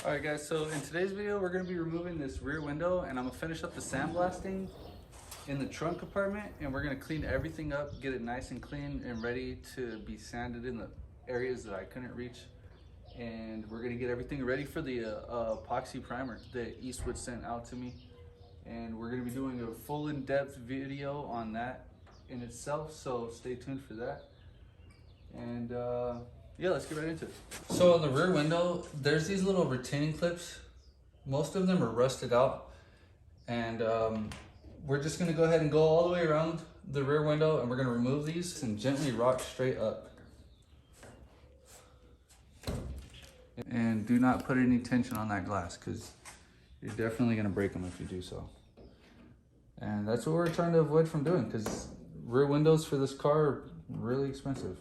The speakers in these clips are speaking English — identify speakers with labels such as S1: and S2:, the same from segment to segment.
S1: Alright guys, so in today's video we're going to be removing this rear window and I'm going to finish up the sandblasting in the trunk compartment, and we're going to clean everything up, get it nice and clean and ready to be sanded in the areas that I couldn't reach. And we're going to get everything ready for the epoxy primer that Eastwood sent out to me. And we're going to be doing a full in-depth video on that in itself, so stay tuned for that. And yeah, let's get right into it. So on the rear window, there's these little retaining clips. Most of them are rusted out, and we're just gonna go ahead and go all the way around the rear window, and we're gonna remove these and gently rock straight up. And do not put any tension on that glass, because you're definitely gonna break them if you do so. And that's what we're trying to avoid from doing, because rear windows for this car are really expensive.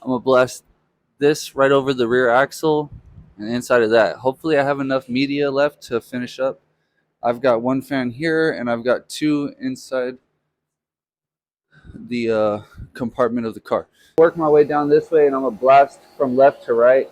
S1: I'm gonna blast this right over the rear axle and inside of that. Hopefully I have enough media left to finish up. I've got one fan here and I've got two inside the compartment of the car. Work my way down this way and I'm gonna blast from left to right